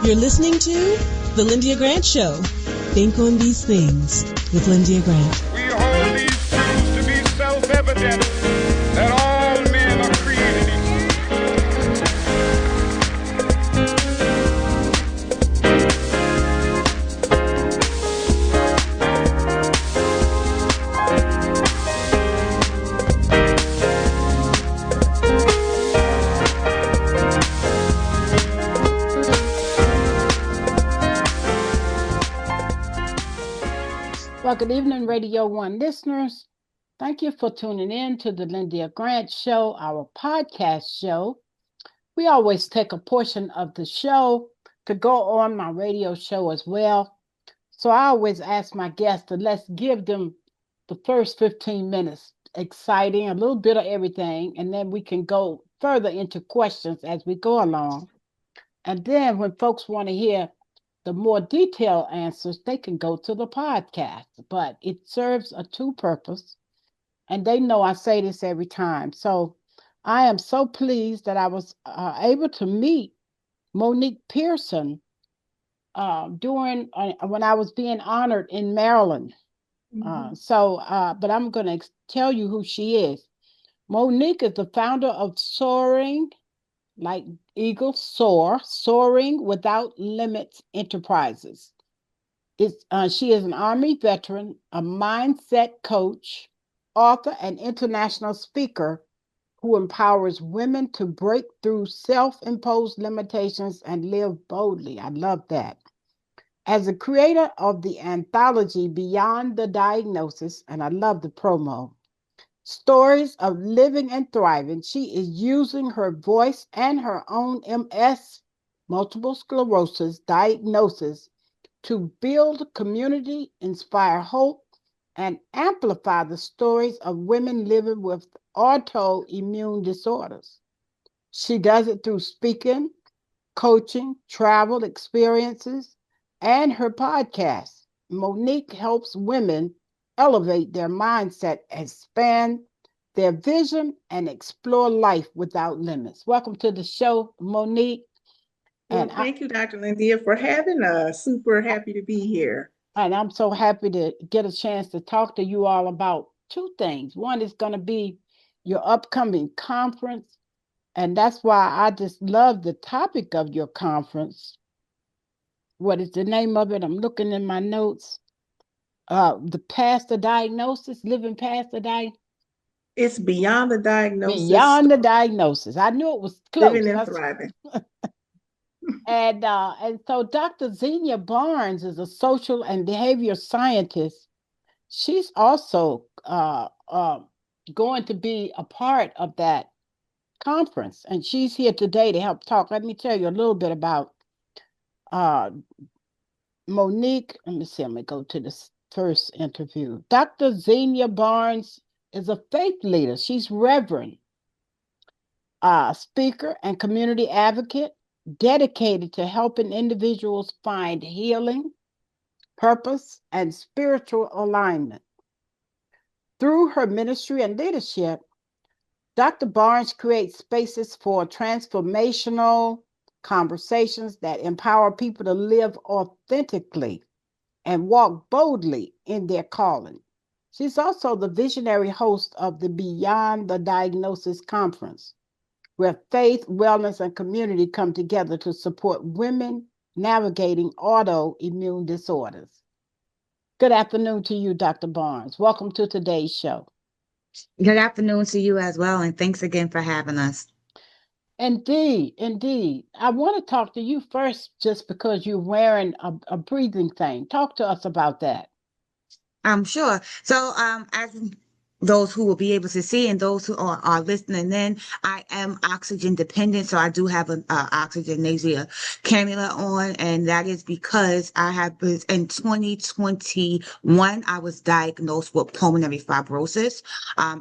You're listening to The Lyndia Grant Show. Think on these things with Lyndia Grant. We hold these truths to be self-evident that all men are created Well, good evening, Radio 1 listeners. Thank you for tuning in to the Lyndia Grant Show, our podcast show. We always take a portion of the show to go on my radio show as well. So I always ask my guests to let's give them the first 15 minutes, exciting, a little bit of everything, and then we can go further into questions as we go along. And then when folks want to hear the more detailed answers, they can go to the podcast, but it serves a two purpose. And they know I say this every time. So I am so pleased that I was able to meet Monique Pearson when I was being honored in Maryland. But I'm going to tell you who she is. Monique is the founder of Soaring, like Eagle Soar, Soaring Without Limits Enterprises. She is an Army veteran, a mindset coach, author, and international speaker who empowers women to break through self-imposed limitations and live boldly. I love that. As a creator of the anthology Beyond the Diagnosis, and I love the promo, Stories of Living and Thriving, she is using her voice and her own MS, multiple sclerosis diagnosis, to build community, inspire hope, and amplify the stories of women living with autoimmune disorders. She does it through speaking, coaching, travel experiences, and her podcast. Monique helps women elevate their mindset, expand their vision, and explore life without limits. Welcome to the show, Monique. Well, thank you, Dr. Lyndia, for having us. Super happy to be here. And I'm so happy to get a chance to talk to you all about two things. One is going to be your upcoming conference, and that's why I just love the topic of your conference. What is the name of it? I'm looking in my notes. Past the diagnosis, living past the diagnosis. It's Beyond the Diagnosis. Beyond the Diagnosis. I knew it was close. Living and Thriving. And so Dr. Xenia Barnes is a social and behavior scientist. She's also going to be a part of that conference, and she's here today to help talk. Let me tell you a little bit about Monique. Let me see. I'm going to go to this first interview. Dr. Xenia Barnes is a faith leader. She's Reverend, speaker, and community advocate, dedicated to helping individuals find healing, purpose, and spiritual alignment. Through her ministry and leadership, Dr. Barnes creates spaces for transformational conversations that empower people to live authentically and walk boldly in their calling. She's also the visionary host of the Beyond the Diagnosis Conference, where faith, wellness, and community come together to support women navigating autoimmune disorders. Good afternoon to you, Dr. Barnes. Welcome to today's show. Good afternoon to you as well, and thanks again for having us. Indeed, indeed. I want to talk to you first just because you're wearing a breathing thing. Talk to us about that. I'm sure. So as those who will be able to see and those who are listening in, I am oxygen dependent. So I do have an oxygen nasal cannula on, and that is because I have been in 2021, I was diagnosed with pulmonary fibrosis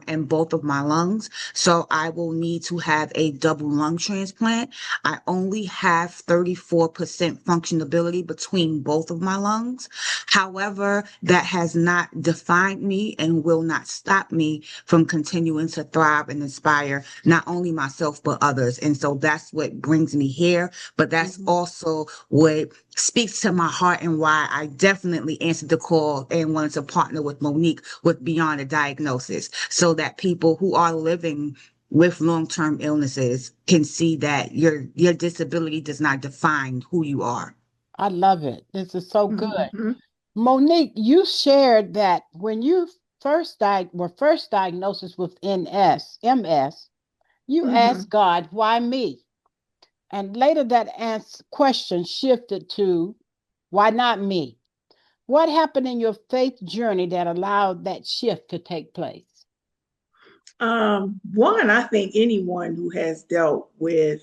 in both of my lungs. So I will need to have a double lung transplant. I only have 34% functionability between both of my lungs. However, that has not defined me and will not stop kept me from continuing to thrive and inspire not only myself, but others. And so that's what brings me here. But that's also what speaks to my heart and why I definitely answered the call and wanted to partner with Monique with Beyond a Diagnosis, so that people who are living with long-term illnesses can see that your disability does not define who you are. I love it. This is so good. Mm-hmm. Monique, you shared that when you were first diagnosed with MS, you Mm-hmm. asked God, why me? And later that question shifted to, why not me? What happened in your faith journey that allowed that shift to take place? One, I think anyone who has dealt with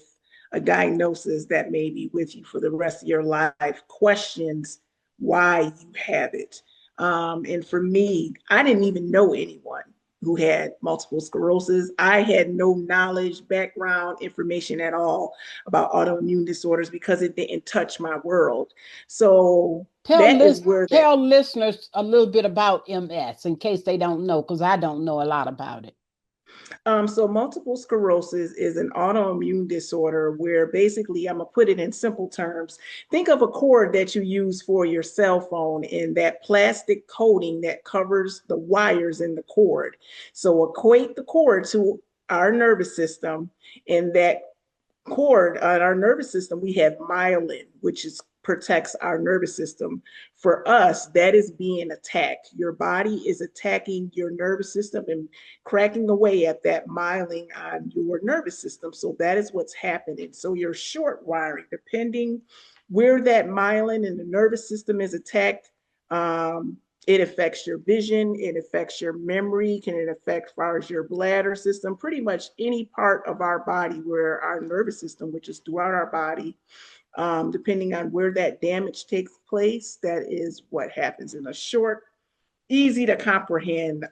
a diagnosis that may be with you for the rest of your life questions why you have it. And for me, I didn't even know anyone who had multiple sclerosis. I had no knowledge, background, information at all about autoimmune disorders because it didn't touch my world. So that is where that. Tell listeners a little bit about MS in case they don't know, because I don't know a lot about it. So multiple sclerosis is an autoimmune disorder where basically, I'm gonna put it in simple terms. Think of a cord that you use for your cell phone and that plastic coating that covers the wires in the cord. So equate the cord to our nervous system, and that cord on our nervous system, we have myelin, which is protects our nervous system. For us, that is being attacked. Your body is attacking your nervous system and cracking away at that myelin on your nervous system. So that is what's happening. So your short wiring, depending where that myelin in the nervous system is attacked, it affects your vision, it affects your memory, can it affect as far as your bladder system, pretty much any part of our body where our nervous system, which is throughout our body, depending on where that damage takes place, that is what happens in a short, easy to comprehend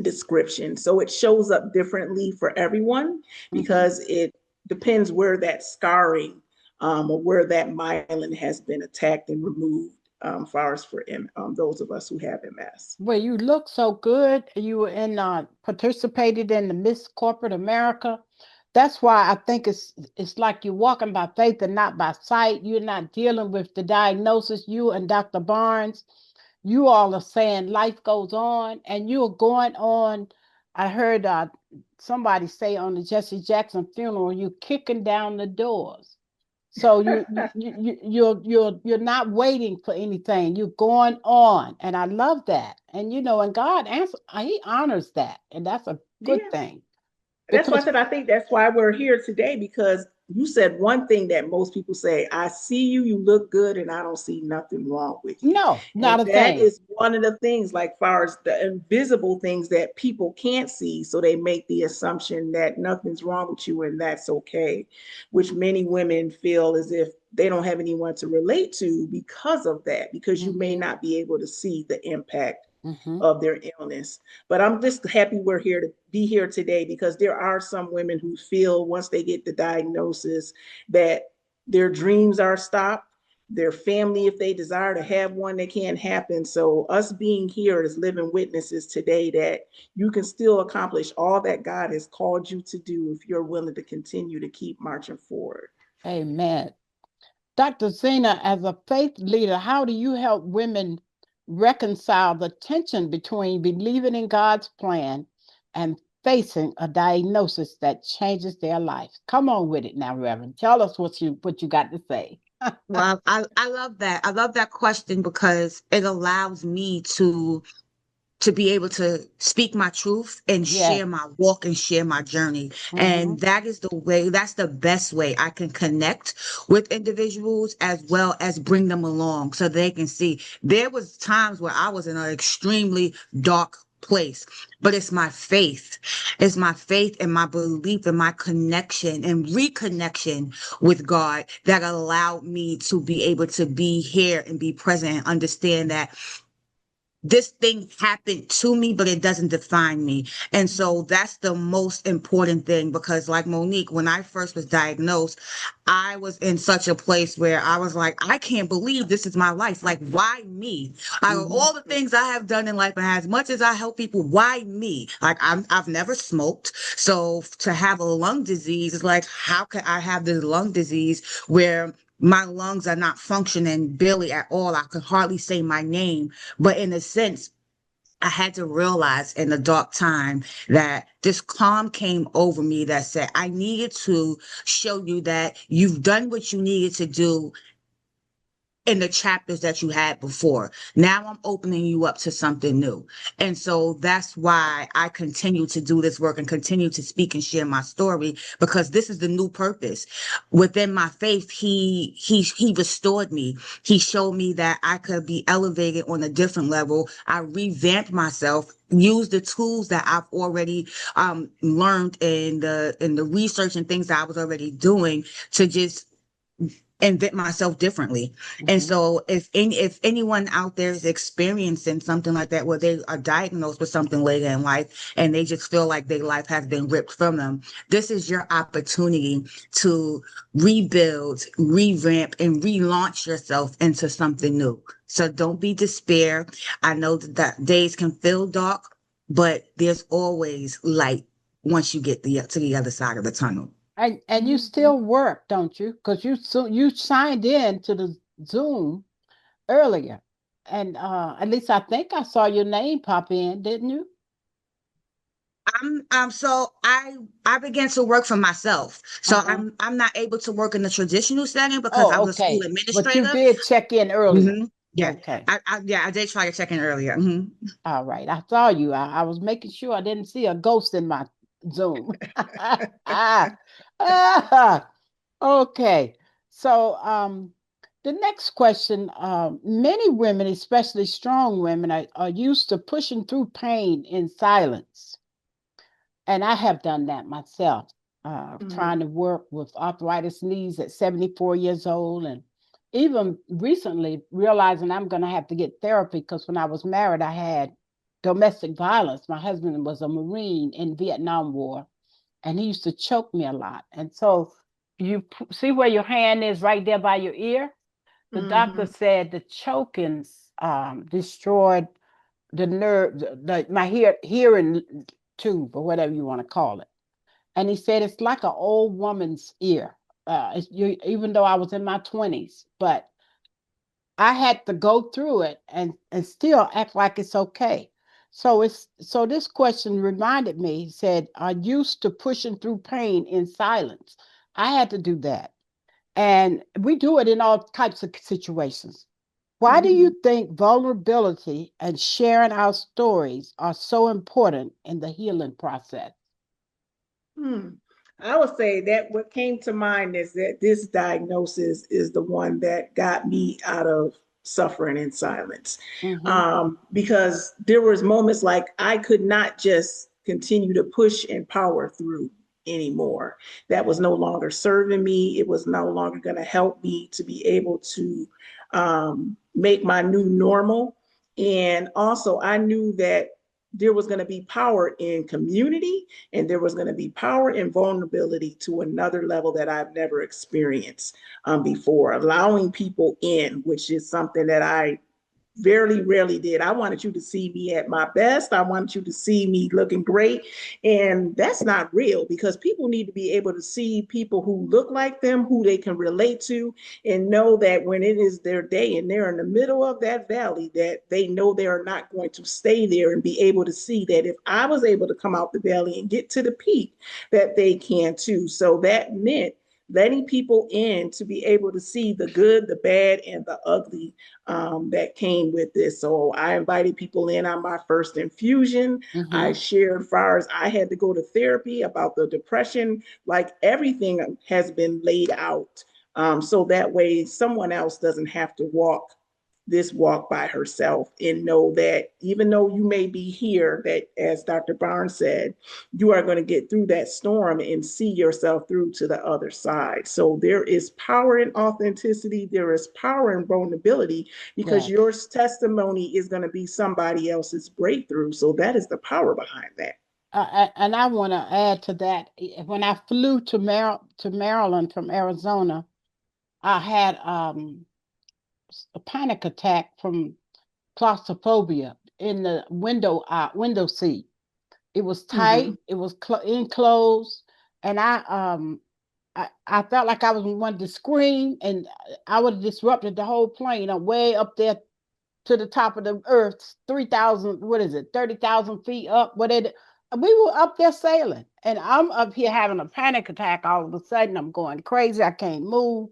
description. So it shows up differently for everyone because it depends where that scarring or where that myelin has been attacked and removed. Far as for those of us who have MS. Well, you look so good. You were in participated in the Miss Corporate America. That's why I think it's like you're walking by faith and not by sight. You're not dealing with the diagnosis. You and Dr. Barnes, you all are saying life goes on, and you're going on. I heard somebody say on the Jesse Jackson funeral, you kicking down the doors. So you're not waiting for anything. You're going on, and I love that. And and God He honors that, and that's a good Yeah. thing. That's why I Because said I think that's why we're here today, because you said one thing that most people say: I see you, you look good, and I don't see nothing wrong with you. no, And not a that thing. is one of the things, like far as the invisible things that people can't see. So they make the assumption that nothing's wrong with you and that's okay, which many women feel as if they don't have anyone to relate to because of that, because you may not be able to see the impact of their illness. But I'm just happy we're here to be here today, because there are some women who feel once they get the diagnosis that their dreams are stopped. Their family, if they desire to have one, they can't happen. So us being here as living witnesses today that you can still accomplish all that God has called you to do if you're willing to continue to keep marching forward. Amen. Dr. Zena, as a faith leader, how do you help women reconcile the tension between believing in God's plan and facing a diagnosis that changes their life? Come on with it now, Reverend. Tell us what you got to say. Well, I love that. I love that question because it allows me to be able to speak my truth and Yes. share my walk and share my journey. And that is the way, that's the best way I can connect with individuals as well as bring them along so they can see. There was times where I was in an extremely dark place, but it's my faith. It's my faith and my belief and my connection and reconnection with God that allowed me to be able to be here and be present and understand that this thing happened to me, but it doesn't define me. And so that's the most important thing, because like Monique, when I first was diagnosed, I was in such a place where I was like, I can't believe this is my life. Like, why me? Out of all the things I have done in life, and as much as I help people, why me? Like, I've never smoked. So to have a lung disease is like, how can I have this lung disease where my lungs are not functioning barely at all? I can hardly say my name. But in a sense, I had to realize in a dark time that this calm came over me that said, I needed to show you that you've done what you needed to do in the chapters that you had before. Now I'm opening you up to something new. And so that's why I continue to do this work and continue to speak and share my story, because this is the new purpose. Within my faith, he restored me. He showed me that I could be elevated on a different level. I revamped myself, use the tools that I've already learned in the research and things that I was already doing to just invent myself differently. And so if anyone out there is experiencing something like that, where they are diagnosed with something later in life and they just feel like their life has been ripped from them, this is your opportunity to rebuild, revamp, and relaunch yourself into something new. So don't be despair. I know that days can feel dark, but there's always light once you get to the other side of the tunnel. And you still work, don't you? Because you signed in to the Zoom earlier, and at least I think I saw your name pop in, didn't you? So I began to work for myself. So Uh-huh. I'm not able to work in the traditional setting because I Oh, was a school okay. But you administrator. did check in earlier. Hmm. Yeah. Okay. I did try to check in earlier. Hmm. All right. I saw you. I was making sure I didn't see a ghost in my Zoom. Ah, okay. So the next question, many women, especially strong women, are used to pushing through pain in silence. And I have done that myself, Mhm. trying to work with arthritis knees at 74 years old. And even recently realizing I'm going to have to get therapy because when I was married, I had domestic violence. My husband was a Marine in Vietnam War, and he used to choke me a lot. And so you see where your hand is right there by your ear? The doctor Mhm. said the chokings destroyed the nerve, my hearing tube, or whatever you want to call it. And he said it's like an old woman's ear. Even though I was in my 20s, but I had to go through it and still act like it's okay. So this question reminded me. He said, "Are used to pushing through pain in silence." I had to do that, and we do it in all types of situations. Why do you Mhm. think vulnerability and sharing our stories are so important in the healing process? Hmm. I would say that what came to mind is that this diagnosis is the one that got me out of suffering in silence. Mm-hmm. Because there was moments like I could not just continue to push and power through anymore. That was no longer serving me. It was no longer going to help me to be able to make my new normal. And also, I knew that there was going to be power in community, and there was going to be power and vulnerability to another level that I've never experienced before, allowing people in, which is something that I very rarely did. I wanted you to see me at my best. I wanted you to see me looking great. And that's not real, because people need to be able to see people who look like them, who they can relate to, and know that when it is their day and they're in the middle of that valley, that they know they are not going to stay there, and be able to see that if I was able to come out the valley and get to the peak, that they can too. So that meant letting people in to be able to see the good, the bad, and the ugly that came with this. So I invited people in on my first infusion. I Mm-hmm. shared far as I had to go to therapy about the depression, like everything has been laid out. So that way someone else doesn't have to walk this walk by herself, and know that even though you may be here, that as Dr. Barnes said, you are going to get through that storm and see yourself through to the other side. So there is power in authenticity. There is power in vulnerability, because Yes. your testimony is going to be somebody else's breakthrough. So that is the power behind that. And I want to add to that. When I flew to Maryland from Arizona, I had a panic attack from claustrophobia in the window seat. It was tight. Mm-hmm. It was enclosed, and I felt like I was wanting to scream, and I would have disrupted the whole plane. I'm way up there to the top of the earth, 3,000. What is it? 30,000 feet up. What it? We were up there sailing, and I'm up here having a panic attack. All of a sudden, I'm going crazy. I can't move.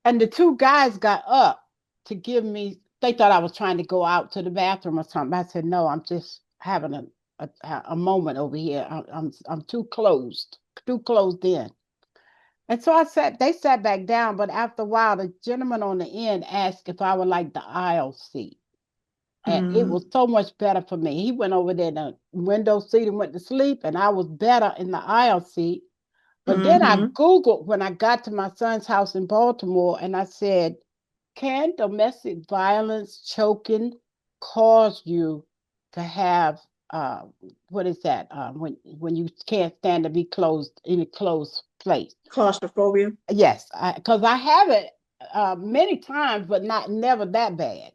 And the two guys got up to give me, they thought I was trying to go out to the bathroom or something. I said, no, I'm just having a moment over here. I'm too closed in. And so they sat back down, but after a while, the gentleman on the end asked if I would like the aisle seat. And it Mm-hmm. was so much better for me. He went over there in the window seat and went to sleep, and I was better in the aisle seat. But then I Mm-hmm. Googled when I got to my son's house in Baltimore, and I said, can domestic violence choking cause you to have what is that? When you can't stand to be closed in a closed place. Claustrophobia. Yes, because I have it many times, but not never that bad.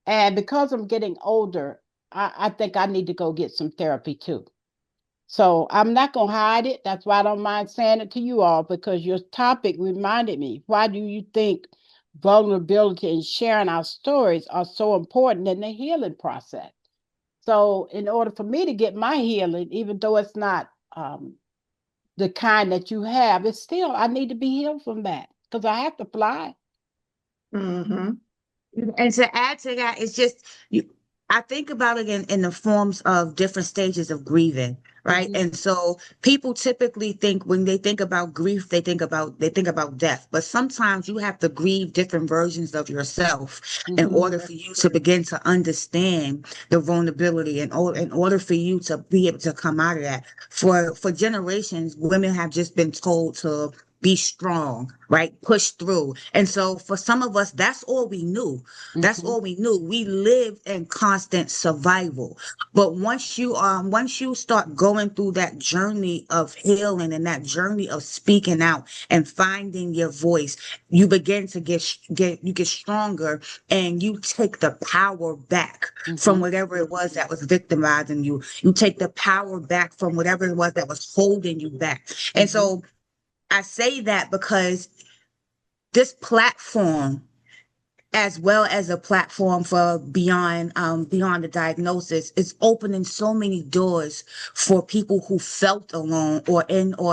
And because I'm getting older, I think I need to go get some therapy too. So I'm not going to hide it. That's why I don't mind saying it to you all, because your topic reminded me. Why do you think vulnerability and sharing our stories are so important in the healing process? So, in order for me to get my healing, even though it's not the kind that you have, it's still, I need to be healed from that because I have to fly. Mm-hmm. And to add to that, it's just you. I think about it in the forms of different stages of grieving, right? Mm-hmm, And so people typically think when they think about grief, they think about death. But sometimes you have to grieve different versions of yourself in mm-hmm, order for you to begin to understand the vulnerability, and in order for you to be able to come out of that. For generations, women have just been told to be strong, right? Push through. And so for some of us, that's all we knew. That's mm-hmm, all we knew. We lived in constant survival. But once you start going through that journey of healing and that journey of speaking out and finding your voice, you begin to get stronger, and you take the power back from mm-hmm, whatever it was that was victimizing you. You take the power back from whatever it was that was holding you back. And mm-hmm. so I say that because this platform, as well as a platform for beyond the diagnosis, is opening so many doors for people who felt alone or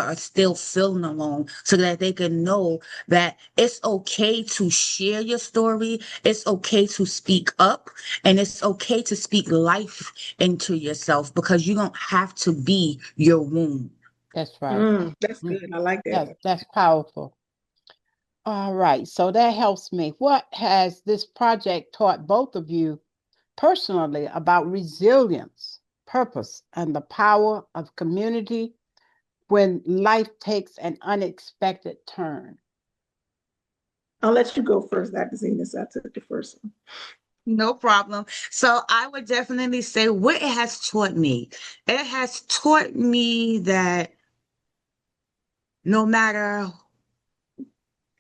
are still feeling alone, so that they can know that it's okay to share your story, it's okay to speak up, and it's okay to speak life into yourself, because you don't have to be your wound. That's right. That's Mm, good. I like that. that's powerful. All right, so that helps me. What has this project taught both of you personally about resilience, purpose, and the power of community when life takes an unexpected turn? I'll let you go first, Dr. Zenas. I took the first one. No problem. So I would definitely say what it has taught me. It has taught me that no matter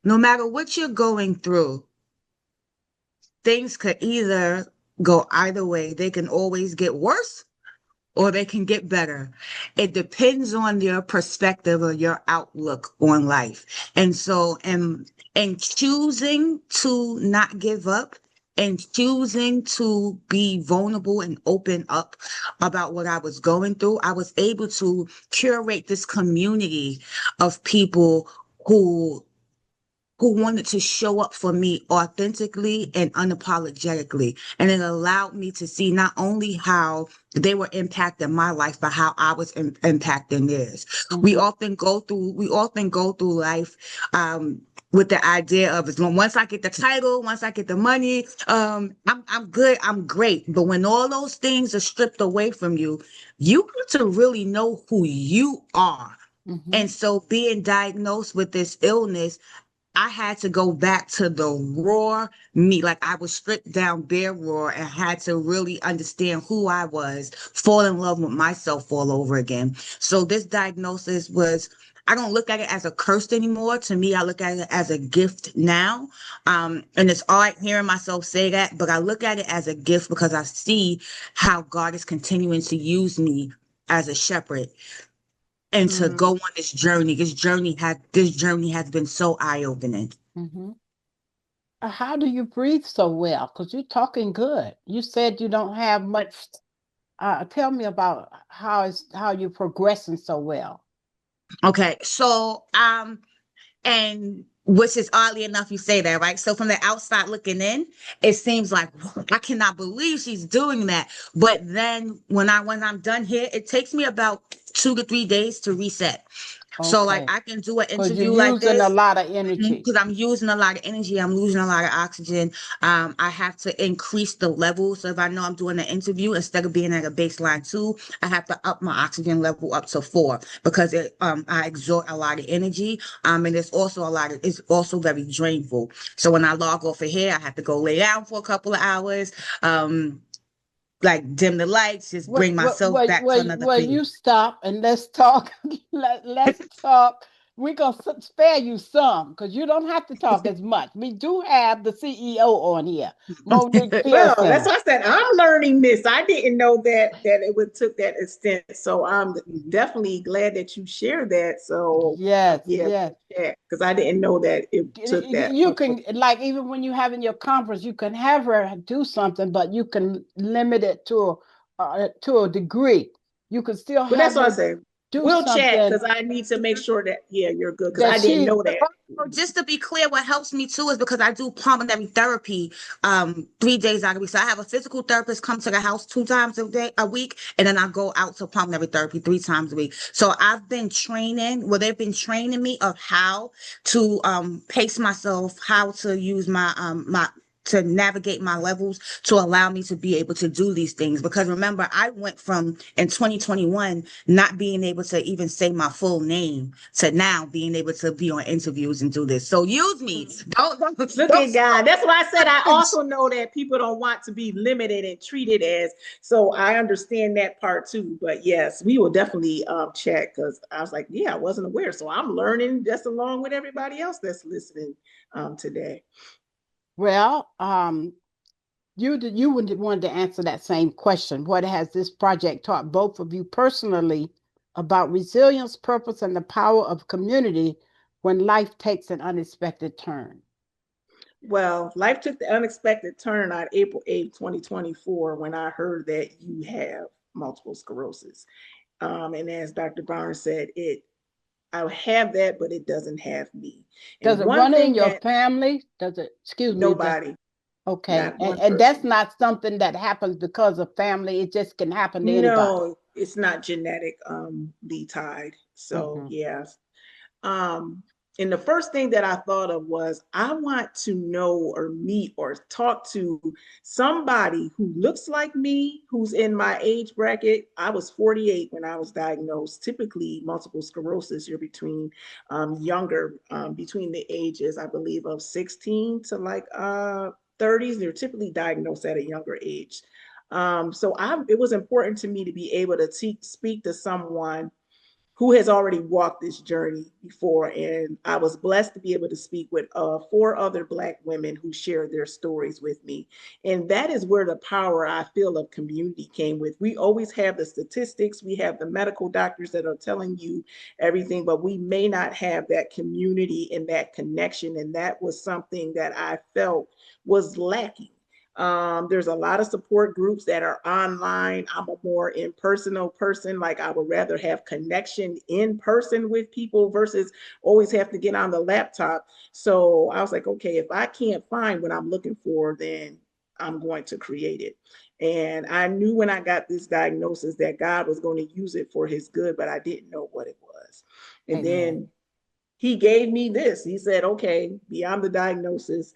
no matter what you're going through, things could either go either way. They can always get worse or they can get better. It depends on your perspective or your outlook on life. And so, and choosing to not give up and choosing to be vulnerable and open up about what I was going through, I was able to curate this community of people who wanted to show up for me authentically and unapologetically. And it allowed me to see not only how they were impacting my life, but how I was impacting theirs. We Mm-hmm, often go through life, with the idea of once I get the title, once I get the money, I'm good, I'm great. But when all those things are stripped away from you, you got to really know who you are. Mm-hmm. And so being diagnosed with this illness, I had to go back to the raw me, like I was stripped down bare raw and had to really understand who I was, fall in love with myself all over again. So this diagnosis was, I don't look at it as a curse anymore. To me, I look at it as a gift now. And it's odd hearing myself say that, but I look at it as a gift because I see how God is continuing to use me as a shepherd and to go on this journey. This journey has been so eye-opening. Mm-hmm. How do you breathe so well? Because you're talking good. You said you don't have much. Tell me about how you're progressing so well. Okay, so and which is oddly enough, you say that, right? So from the outside looking in, it seems like I cannot believe she's doing that. But then when I'm done here, it takes me about 2 to 3 days to reset. So like Okay. I can do an Because you're interview like using a this lot of energy. because I'm using a lot of energy. I'm losing a lot of oxygen. I have to increase the level. So if I know I'm doing an interview, instead of being at a baseline 2, I have to up my oxygen level up to 4 because I exert a lot of energy. And it's also very drainful. So when I log off of here, I have to go lay down for a couple of hours. Like dim the lights, just bring myself back to another You phase. stop and let's talk. Let's talk. We're going to spare you some because you don't have to talk as much. We do have the CEO on here, Monique Well, that's Pearson. what I said. I'm learning this. I didn't know that it would took that extent. So I'm definitely glad that you shared that. So Yes, yeah, yes. because I didn't know that it took that You much. can, like, even when you have in your conference, you can have her do something, but you can limit it to a degree. You can still But have that's what I her say. do We'll chat something because I need to make sure that you're good because that I didn't she know that. So just to be clear, what helps me too is because I do pulmonary therapy 3 days out of the week. So I have a physical therapist come to the house 2 times a week, and then I go out to pulmonary therapy 3 times a week. So they've been training me of how to pace myself, how to use my to navigate my levels to allow me to be able to do these things. Because remember, I went from in 2021 not being able to even say my full name to now being able to be on interviews and do this. So use me. Look Don't at God. That's what I said. I silence. also know that people don't want to be limited and treated as. So I understand that part too. But yes, we will definitely check because I was like, yeah, I wasn't aware. So I'm learning just along with everybody else that's listening today. well, you would want to answer that same question. What has this project taught both of you personally about resilience, purpose, and the power of community when life takes an unexpected turn? Well, life took the unexpected turn on April 8th, 2024, when I heard that you have multiple sclerosis. And as Dr. Barnes said, I have that, but it doesn't have me. Does And it one run in thing your that family? Does it, excuse me, nobody, okay. not one And that's person. not something that happens because of family. It just can happen to anybody. No, it's not genetic tied. So Hmm. yeah. Um, and the first thing that I thought of was I want to know or meet or talk to somebody who looks like me, who's in my age bracket. I was 48 when I was diagnosed. Typically, multiple sclerosis, you're between younger, between the ages, I believe, of 16 to like 30s. They're typically diagnosed at a younger age. It was important to me to be able to speak to someone who has already walked this journey before. And I was blessed to be able to speak with 4 other Black women who shared their stories with me. And that is where the power I feel of community came with. We always have the statistics, we have the medical doctors that are telling you everything, but we may not have that community and that connection. And that was something that I felt was lacking. There's a lot of support groups that are online. I'm a more impersonal person. Like I would rather have connection in person with people versus always have to get on the laptop. So I was like, okay, if I can't find what I'm looking for, then I'm going to create it. And I knew when I got this diagnosis that God was going to use it for his good, but I didn't know what it was. And Amen. then he gave me this. He said, okay, beyond the diagnosis,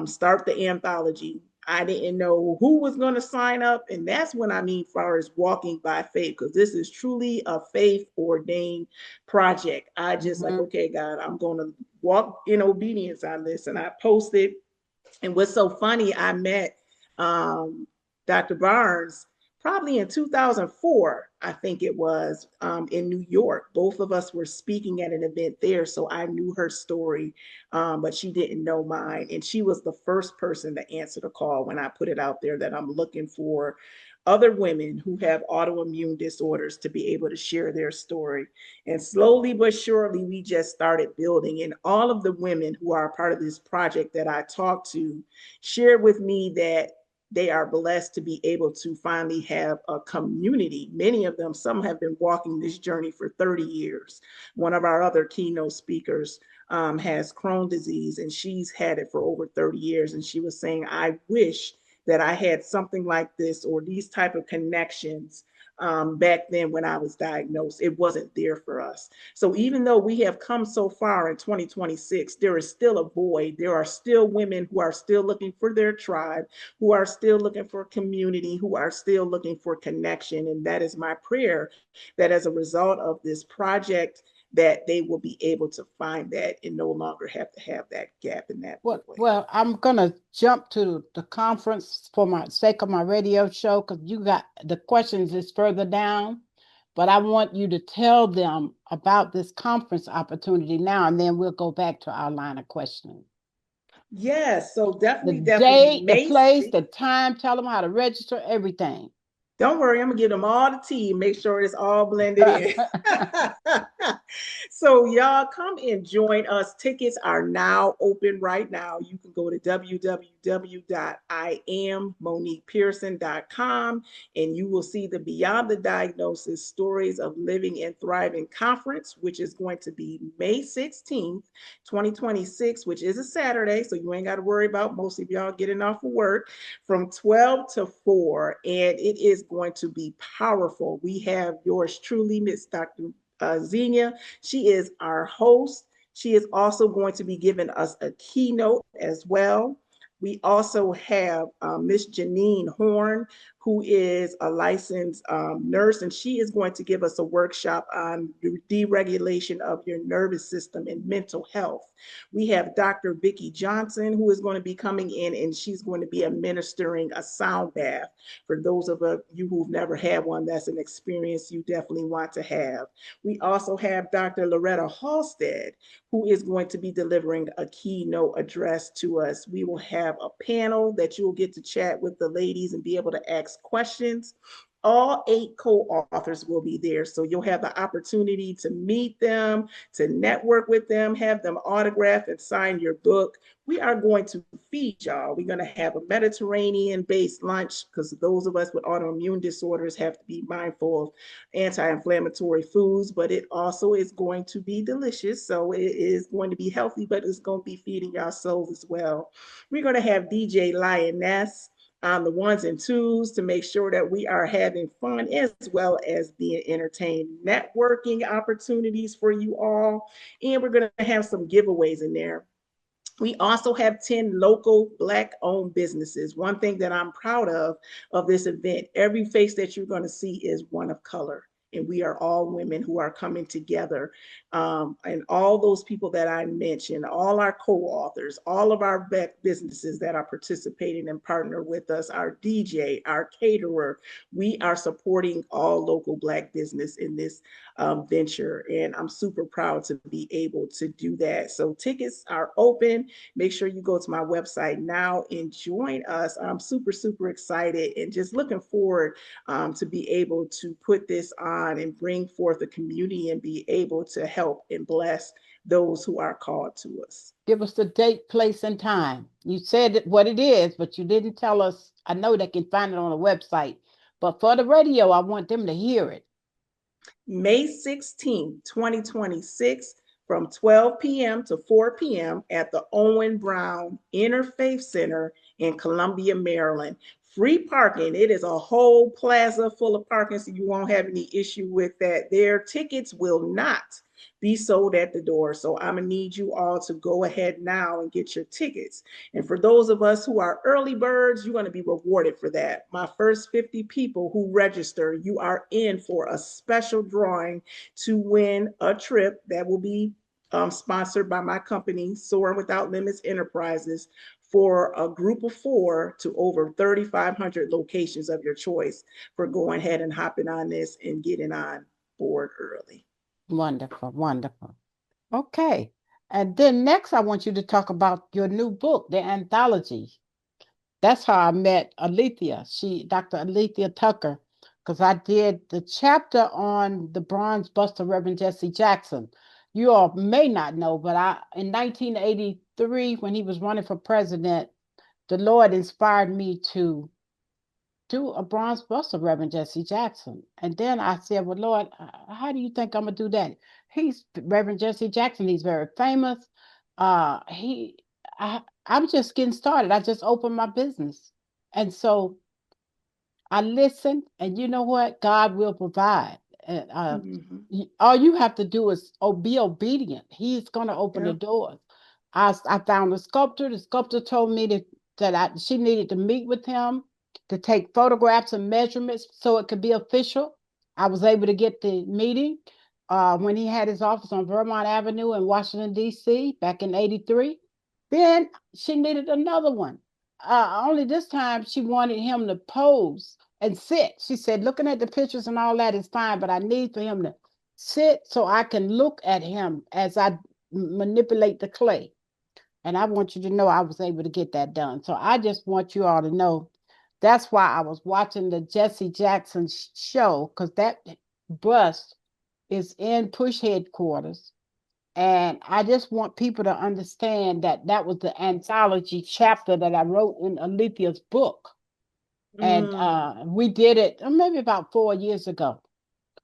start the anthology. I didn't know who was going to sign up. And that's when I mean, far as walking by faith, because this is truly a faith ordained project. I just like, okay, God, I'm going to walk in obedience on this. And I posted. And what's so funny, I met Dr. Barnes probably in 2004, I think it was, in New York. Both of us were speaking at an event there. So I knew her story, but she didn't know mine. And she was the first person to answer the call when I put it out there that I'm looking for other women who have autoimmune disorders to be able to share their story. And slowly but surely, we just started building. And all of the women who are part of this project that I talked to shared with me that they are blessed to be able to finally have a community. Many of them, some have been walking this journey for 30 years. One of our other keynote speakers has Crohn's disease, and she's had it for over 30 years. And she was saying, I wish that I had something like this or these type of connections back then when I was diagnosed. It wasn't there for us. So even though we have come so far in 2026, there is still a void. There are still women who are still looking for their tribe, who are still looking for community, who are still looking for connection. And that is my prayer, that as a result of this project, that they will be able to find that and no longer have to have that gap in that void. Well, I'm gonna jump to the conference for my sake of my radio show, because you got the questions is further down, but I want you to tell them about this conference opportunity now, and then we'll go back to our line of questioning. Yes, so definitely, The definitely. date, the place, the time, tell them how to register, everything. Don't worry, I'm gonna give them all the tea and make sure it's all blended in. So y'all come and join us. Tickets are now open right now. You can go to www.IamMoniquePearson.com and you will see the Beyond the Diagnosis Stories of Living and Thriving Conference, which is going to be May 16th, 2026, which is a Saturday. So you ain't got to worry about most of y'all getting off of work, from 12 to 4. And it is going to be powerful. We have yours truly, Miss Dr. Xenia. She is our host. She is also going to be giving us a keynote as well. We also have Miss Janine Horn, who is a licensed nurse, and she is going to give us a workshop on the deregulation of your nervous system and mental health. We have Dr. Vicki Johnson, who is going to be coming in, and she's going to be administering a sound bath. For those of you who've never had one, that's an experience you definitely want to have. We also have Dr. Loretta Halstead, who is going to be delivering a keynote address to us. We will have a panel that you will get to chat with the ladies and be able to ask questions. All 8 co-authors will be there. So you'll have the opportunity to meet them, to network with them, have them autograph and sign your book. We are going to feed y'all. We're going to have a Mediterranean-based lunch, because those of us with autoimmune disorders have to be mindful of anti-inflammatory foods, but it also is going to be delicious. So it is going to be healthy, but it's going to be feeding your souls as well. We're going to have DJ Lioness on the ones and twos to make sure that we are having fun as well as being entertained. Networking opportunities for you all. And we're going to have some giveaways in there. We also have 10 local Black-owned businesses. One thing that I'm proud of this event, every face that you're going to see is one of color. And we are all women who are coming together. And all those people that I mentioned, all our co-authors, all of our businesses that are participating and partner with us, our DJ, our caterer, we are supporting all local Black business in this venture. And I'm super proud to be able to do that. So tickets are open. Make sure you go to my website now and join us. I'm super, super excited and just looking forward to be able to put this on and bring forth a community and be able to help and bless those who are called to us. Give us the date, place, and time. You said what it is, but you didn't tell us. I know they can find it on the website, but for the radio, I want them to hear it. May 16th, 2026, from 12 p.m. to 4 p.m. at the Owen Brown Interfaith Center in Columbia, Maryland. Free parking. It is a whole plaza full of parking, so you won't have any issue with that. Their tickets will not be sold at the door. So I'm going to need you all to go ahead now and get your tickets. And for those of us who are early birds, you're going to be rewarded for that. My first 50 people who register, you are in for a special drawing to win a trip that will be sponsored by my company, Soaring Without Limits Enterprises, for a group of 4 to over 3,500 locations of your choice for going ahead and hopping on this and getting on board early. Wonderful, wonderful. Okay. And then next, I want you to talk about your new book, the anthology. That's how I met Alethea. Dr. Alethea Tucker, because I did the chapter on the bronze bust of Reverend Jesse Jackson. You all may not know, but in 1983, when he was running for president, the Lord inspired me to do a bronze bust of Reverend Jesse Jackson. And then I said, well, Lord, how do you think I'm going to do that? He's Reverend Jesse Jackson. He's very famous. I'm just getting started. I just opened my business. And so I listened, and you know what? God will provide. And, all you have to do is be obedient. He's going to open the doors. I found a sculptor. The sculptor told me that she needed to meet with him to take photographs and measurements so it could be official. I was able to get the meeting when he had his office on Vermont Avenue in Washington, D.C. back in 83. Then she needed another one. Only this time she wanted him to pose and sit. She said, looking at the pictures and all that is fine, but I need for him to sit so I can look at him as I manipulate the clay. And I want you to know I was able to get that done. So I just want you all to know that's why I was watching the Jesse Jackson show, because that bust is in Push headquarters. And I just want people to understand that that was the anthology chapter that I wrote in Alethea's book. And we did it maybe about 4 years ago,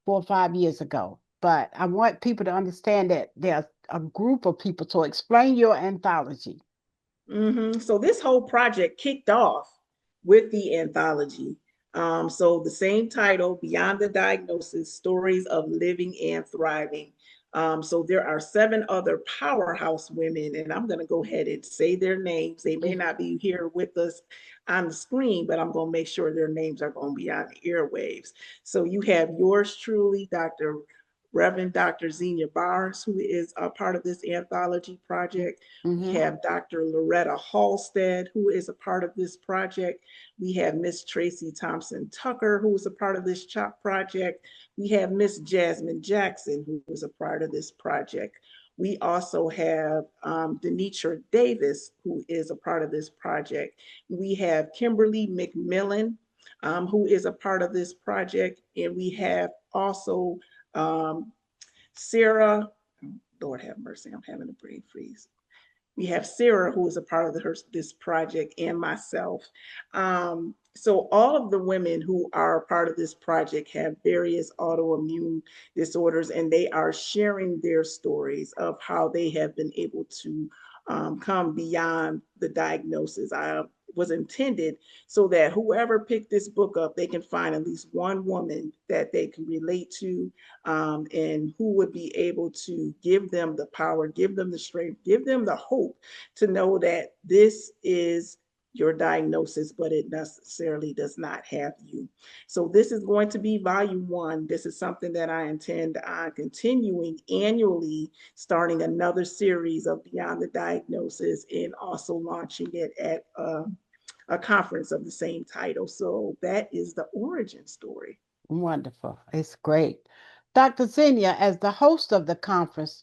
4 or 5 years ago. But I want people to understand that there's a group of people. So explain your anthology. So this whole project kicked off with the anthology. So the same title, Beyond the Diagnosis, Stories of Living and Thriving. So there are 7 other powerhouse women, and I'm going to go ahead and say their names. They may not be here with us on the screen, but I'm going to make sure their names are going to be on the airwaves. So you have yours truly, Reverend Dr. Xenia Barnes, who is a part of this anthology project. We have Dr. Loretta Halstead, who is a part of this project. We have Miss Tracy Thompson Tucker, who is a part of this project. We have Miss Jasmine Jackson, who is a part of this project. We also have Denitra Davis, who is a part of this project. We have Kimberly McMillan, who is a part of this project. And we have also Sarah, Lord have mercy, I'm having a brain freeze. We have Sarah, who is a part of this project, and myself. So all of the women who are part of this project have various autoimmune disorders, and they are sharing their stories of how they have been able to come beyond the diagnosis. Was intended so that whoever picked this book up, they can find at least one woman that they can relate to, and who would be able to give them the power, give them the strength, give them the hope to know that this is your diagnosis, but it necessarily does not have you. So this is going to be volume 1. This is something that I intend on continuing annually, starting another series of Beyond the Diagnosis, and also launching it at a conference of the same title. So that is the origin story. Wonderful. It's great. Dr. Xenia, as the host of the conference,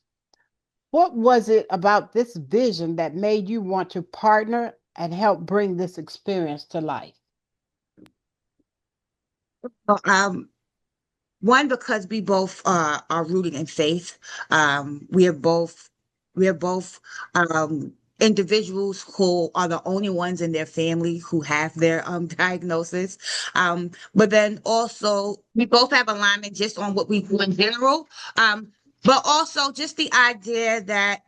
what was it about this vision that made you want to partner and help bring this experience to life? One, because we both are rooted in faith. We are both individuals who are the only ones in their family who have their diagnosis. But then also we both have alignment just on what we do in general. But also just the idea that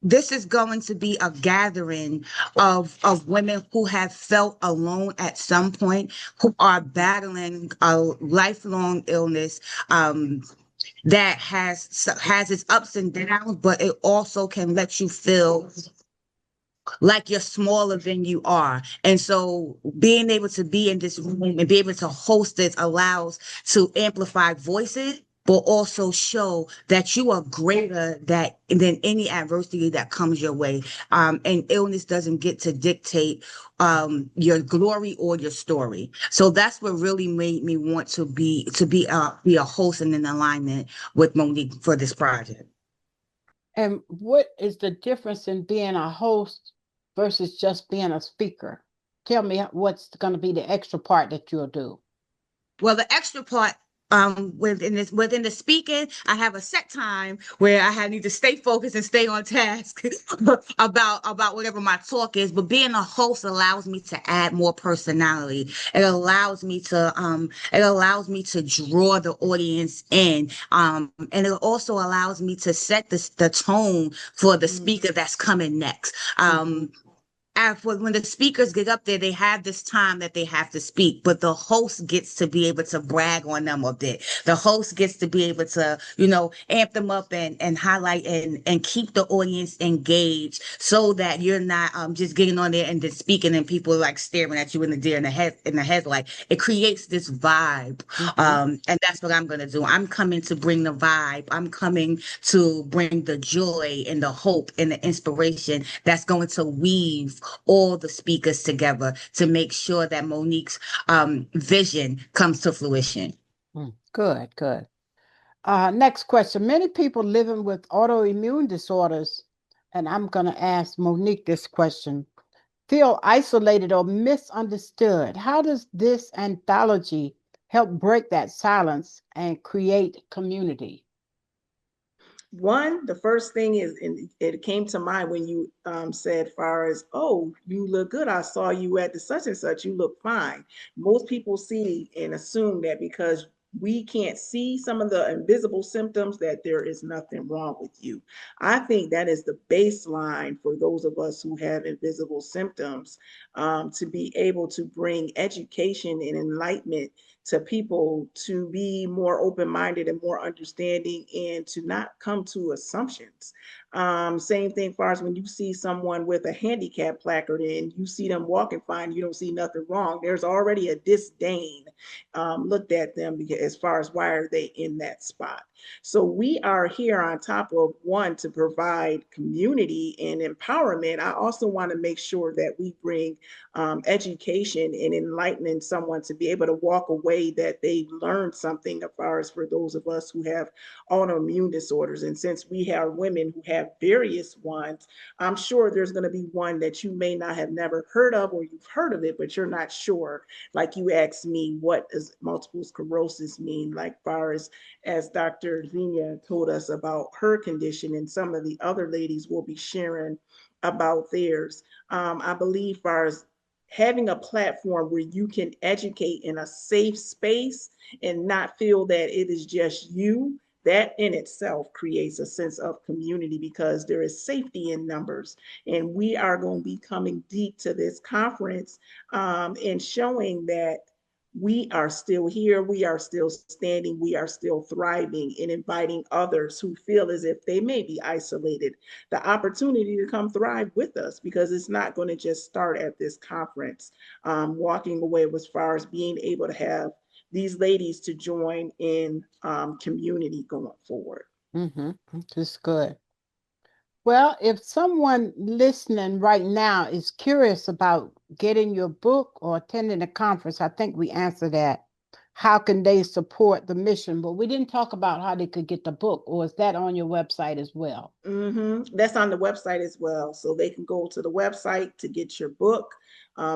this is going to be a gathering of women who have felt alone at some point, who are battling a lifelong illness, that has its ups and downs, but it also can let you feel like you're smaller than you are. And so being able to be in this room and be able to host this allows to amplify voices, but also show that you are greater than any adversity that comes your way. And illness doesn't get to dictate your glory or your story. So that's what really made me want to be a host and in alignment with Monique for this project. And what is the difference in being a host versus just being a speaker? Tell me what's going to be the extra part that you'll do. Well, the extra part within the speaking, I have a set time where need to stay focused and stay on task about whatever my talk is. But being a host allows me to add more personality. It allows me to draw the audience in. And it also allows me to set the tone for the speaker that's coming next. When the speakers get up there, they have this time that they have to speak, but the host gets to be able to brag on them a bit. The host gets to be able to, amp them up and highlight and keep the audience engaged so that you're not just getting on there and just speaking and people like staring at you in the deer in the headlight. It creates this vibe. And that's what I'm going to do. I'm coming to bring the vibe. I'm coming to bring the joy and the hope and the inspiration that's going to weave all the speakers together to make sure that Monique's vision comes to fruition. Good, good. Next question. Many people living with autoimmune disorders, and I'm going to ask Monique this question, feel isolated or misunderstood. How does this anthology help break that silence and create community? One, the first thing is, and it came to mind when you said, far as, oh, you look good. I saw you at the such and such. You look fine. Most people see and assume that because we can't see some of the invisible symptoms that there is nothing wrong with you. I think that is the baseline for those of us who have invisible symptoms, to be able to bring education and enlightenment to people to be more open-minded and more understanding and to not come to assumptions. Same thing far as when you see someone with a handicap placard and you see them walking fine, you don't see nothing wrong. There's already a disdain looked at them because, as far as why are they in that spot. So we are here on top of one to provide community and empowerment. I also want to make sure that we bring education and enlightening someone to be able to walk away that they learned something as far as for those of us who have autoimmune disorders. And since we have women who have various ones, I'm sure there's going to be one that you may not have never heard of, or you've heard of it, but you're not sure. Like you asked me, what does multiple sclerosis mean? Like far as Dr. Lyndia told us about her condition, and some of the other ladies will be sharing about theirs. I believe far as having a platform where you can educate in a safe space and not feel that it is just you, that in itself creates a sense of community because there is safety in numbers. And we are going to be coming deep to this conference and showing that we are still here, we are still standing, we are still thriving, and inviting others who feel as if they may be isolated the opportunity to come thrive with us, because it's not going to just start at this conference. Walking away as far as being able to have these ladies to join in community going forward. This is good. Well, if someone listening right now is curious about getting your book or attending a conference, I think we answered that. How can they support the mission? But we didn't talk about how they could get the book, or is that on your website as well? That's on the website as well. So they can go to the website to get your book.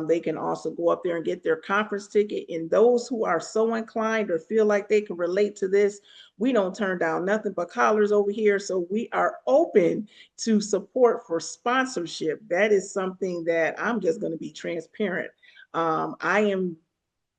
They can also go up there and get their conference ticket. And those who are so inclined or feel like they can relate to this, we don't turn down nothing but callers over here. So we are open to support for sponsorship. That is something that I'm just going to be transparent. I am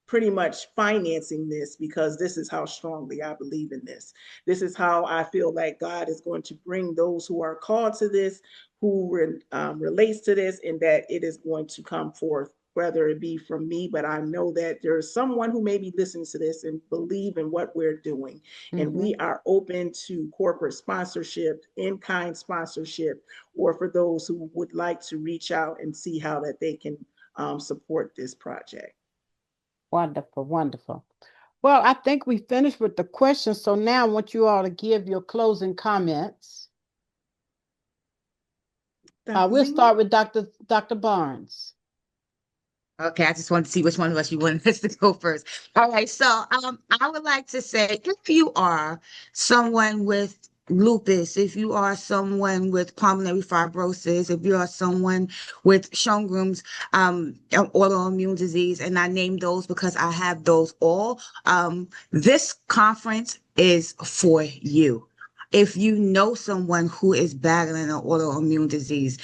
pretty much financing this because this is how strongly I believe in this. This is how I feel like God is going to bring those who are called to this, who relates to this, and that it is going to come forth whether it be from me, but I know that there's someone who may be listening to this and believe in what we're doing. And we are open to corporate sponsorship, in-kind sponsorship, or for those who would like to reach out and see how that they can support this project. Wonderful, wonderful. Well, I think we finished with the questions. So now I want you all to give your closing comments. We'll start with Dr. Barnes. Okay, I just wanted to see which one of us you wanted us to go first. All right, so I would like to say, if you are someone with lupus, if you are someone with pulmonary fibrosis, if you are someone with Sjogren's autoimmune disease, and I name those because I have those all, this conference is for you. If you know someone who is battling an autoimmune disease,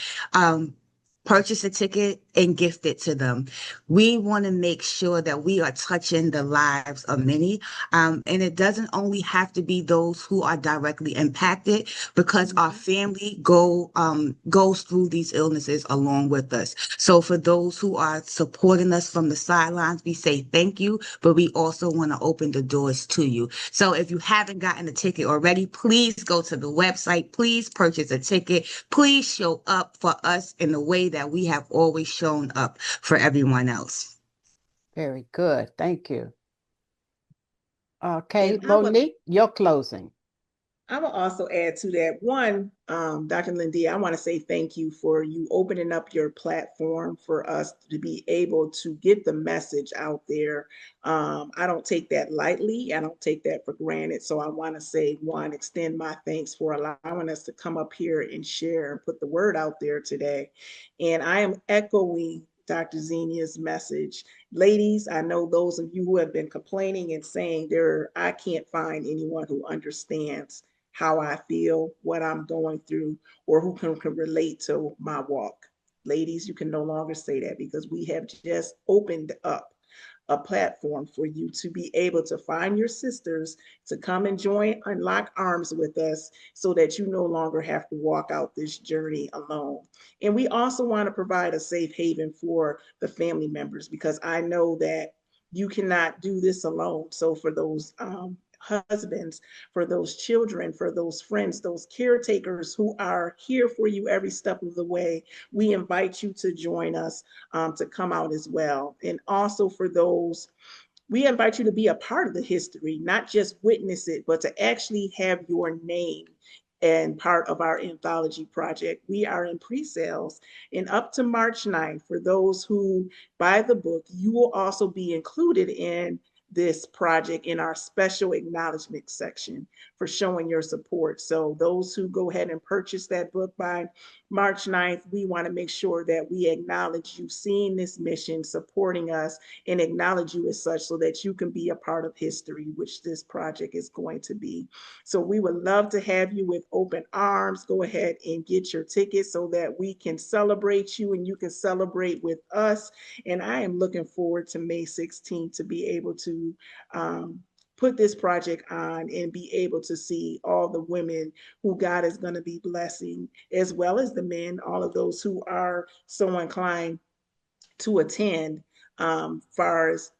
purchase a ticket and gift it to them. We want to make sure that we are touching the lives of many. And it doesn't only have to be those who are directly impacted, because our family goes through these illnesses along with us. So for those who are supporting us from the sidelines, we say thank you, but we also want to open the doors to you. So if you haven't gotten a ticket already, please go to the website. Please purchase a ticket. Please show up for us in the way that we have always shown up for everyone else. Very good. Thank you. Okay, Monique, your closing. I will also add to that. One, Dr. Lyndia, I want to say thank you for you opening up your platform for us to be able to get the message out there. I don't take that lightly. I don't take that for granted. So I want to say, one, extend my thanks for allowing us to come up here and share and put the word out there today. And I am echoing Dr. Zenia's message. Ladies, I know those of you who have been complaining and saying I can't find anyone who understands how I feel, what I'm going through, or who can relate to my walk. Ladies, you can no longer say that, because we have just opened up a platform for you to be able to find your sisters to come and join and lock arms with us, so that you no longer have to walk out this journey alone. And we also want to provide a safe haven for the family members, because I know that you cannot do this alone. So for those husbands, for those children, for those friends, those caretakers who are here for you every step of the way, we invite you to join us, to come out as well. And also for those, we invite you to be a part of the history, not just witness it, but to actually have your name and part of our anthology project. We are in pre-sales, and up to March 9th, for those who buy the book, you will also be included in this project in our special acknowledgement section for showing your support. So those who go ahead and purchase that book by March 9th, we want to make sure that we acknowledge you seeing this mission, supporting us, and acknowledge you as such, so that you can be a part of history, which this project is going to be. So we would love to have you with open arms. Go ahead and get your tickets so that we can celebrate you and you can celebrate with us. And I am looking forward to May 16th to be able to put this project on and be able to see all the women who God is going to be blessing, as well as the men, all of those who are so inclined to attend, far as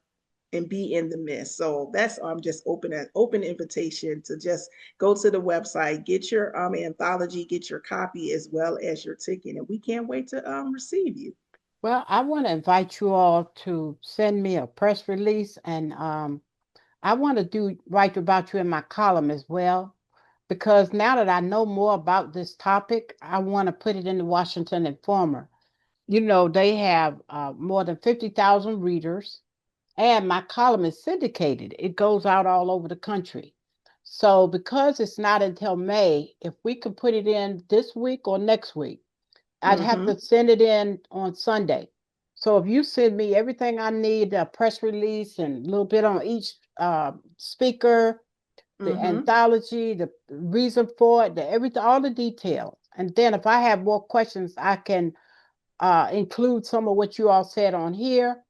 and be in the midst. So that's just an open invitation to just go to the website, get your anthology, get your copy as well as your ticket, and we can't wait to receive you. Well, I want to invite you all to send me a press release, and I want to write about you in my column as well, because now that I know more about this topic, I want to put it in the Washington Informer. You know, they have more than 50,000 readers, and my column is syndicated. It goes out all over the country. So because it's not until May, if we could put it in this week or next week, I'd have to send it in on Sunday. So if you send me everything I need, a press release and a little bit on each speaker, the anthology, the reason for it, the everything, all the details. And then if I have more questions, I can include some of what you all said on here,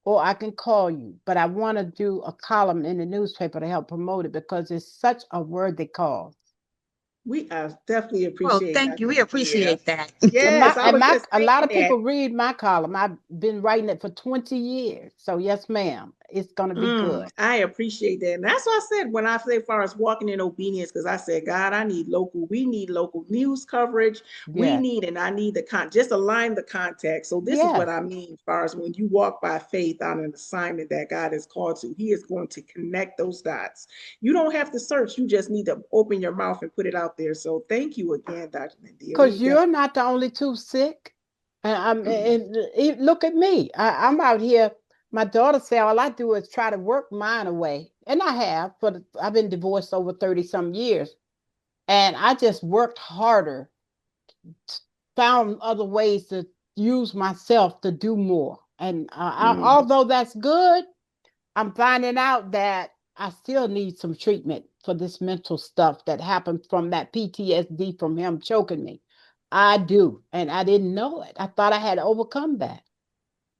or I can call you. But I want to do a column in the newspaper to help promote it, because it's such a worthy cause. We definitely Well, appreciate thank Dr. you. We Lyndia. appreciate that. Yes, I was just A lot thinking of that. people read my column. I've been writing it for 20 years. So yes, ma'am, it's gonna be good. I appreciate that. And that's what I said when I say as far as walking in obedience, because I said, God, we need local news coverage. Yes. And I need just align the context. So this is what Yes. I mean as far as when you walk by faith on an assignment that God has called to, he is going to connect those dots. You don't have to search. You just need to open your mouth and put it out there. So thank you again, Dr. Lyndia. Because you're not the only two sick. Look at me. I'm out here. My daughter said all I do is try to work mine away. And I have, but I've been divorced over 30 some years. And I just worked harder, found other ways to use myself to do more. And although that's good, I'm finding out that I still need some treatment for this mental stuff that happened from that PTSD from him choking me. I do. And I didn't know it. I thought I had overcome that.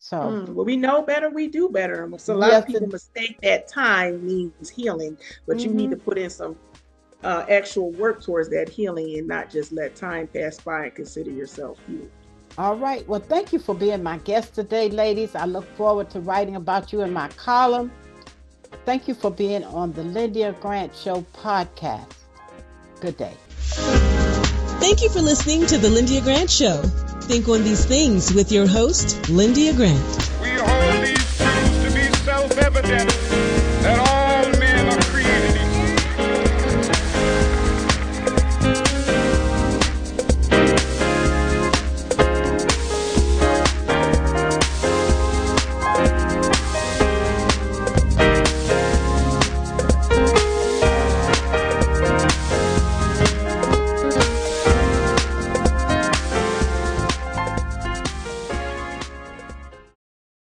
So, well, we know better, we do better. So a lot of people mistake that time means healing, but you need to put in some actual work towards that healing and not just let time pass by and consider yourself healed. All right. Well, thank you for being my guest today, ladies. I look forward to writing about you in my column. Thank you for being on the Lyndia Grant Show podcast. Good day. Thank you for listening to the Lyndia Grant Show. Think on these things with your host, Lyndia Grant. We hold these truths to be self-evident